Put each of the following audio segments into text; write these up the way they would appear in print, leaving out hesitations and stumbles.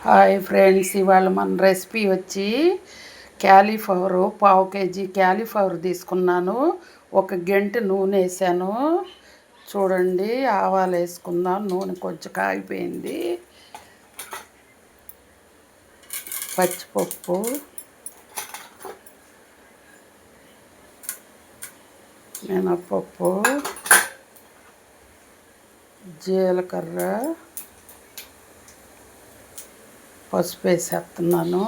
Hi friends, ఇవాళ మన recipe వచ్చి క్యాలీఫ్లవర్. పావు కేజీ క్యాలీఫ్లవర్ తీసుకున్నాను. ఒక గంట నూనె వేసాను. చూడండి, ఆవాలు వేసుకుందాం. నూనె కొంచెం కాగిపోయింది. పచ్చిపప్పు, మినపప్పు, జీలకర్ర, పసుపు వేసేస్తున్నాను.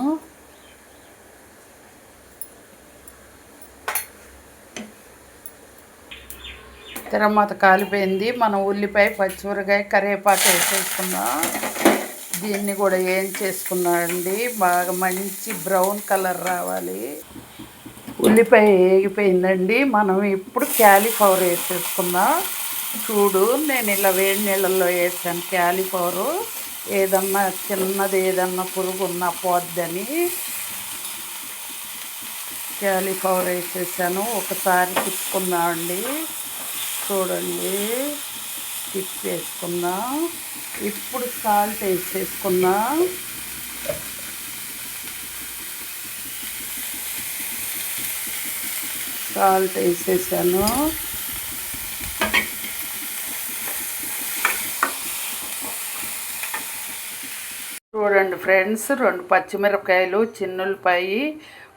తిరమత కాలిపోయింది. మనం ఉల్లిపాయ, పచ్చిమిరకాయ, కరివేపాకు వేసేసుకుందాం. దీన్ని కూడా ఏం చేసుకున్నామండి, బాగా మంచి బ్రౌన్ కలర్ రావాలి. ఉల్లిపాయ వేగిపోయిందండి. మనం ఇప్పుడు క్యాలీఫ్లవర్ వేసేసుకుందాం. చూడు, నేను ఇలా వేడి నీళ్ళల్లో వేసాను క్యాలీఫ్లవరు. ఏదన్నా చిన్నది ఏదన్నా పురుగు ఉన్నా పోద్దని క్యాలీఫ్లవర్ వేసేసాను. ఒకసారి తిప్పుకుందామండి. చూడండి, తిప్పేసుకుందాం. ఇప్పుడు సాల్ట్ వేసేసుకుందాం. సాల్ట్ వేసేసాను. చూడండి ఫ్రెండ్స్, 2 పచ్చిమిరపకాయలు, చిన్నులపాయ,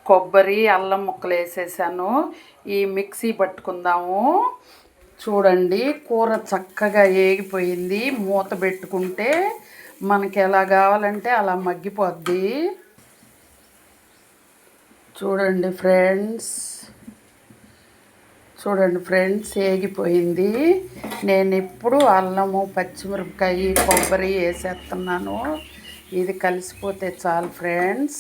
కొబ్బరి, అల్లం ముక్కలు వేసేసాను. ఈ మిక్సీ పట్టుకుందాము. చూడండి, కూర చక్కగా ఏగిపోయింది. మూత పెట్టుకుంటే మనకి ఎలా కావాలంటే అలా మగ్గిపోద్ది. చూడండి ఫ్రెండ్స్, ఏగిపోయింది. నేను ఇప్పుడు అల్లము, పచ్చిమిరపకాయ, కొబ్బరి వేసేస్తున్నాను. ఇది కలిసిపోతే చాలు ఫ్రెండ్స్.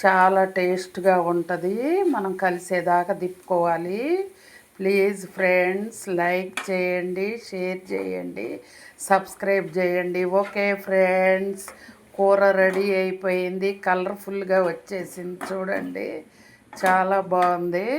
చాలా టేస్ట్గా ఉంటుంది. మనం కలిసేదాకా తిప్పుకోవాలి. ప్లీజ్ ఫ్రెండ్స్, లైక్ చేయండి, షేర్ చేయండి, సబ్స్క్రైబ్ చేయండి. ఓకే ఫ్రెండ్స్, కూర రెడీ అయిపోయింది. కలర్ఫుల్గా వచ్చేసింది. చూడండి, చాలా బాగుంది.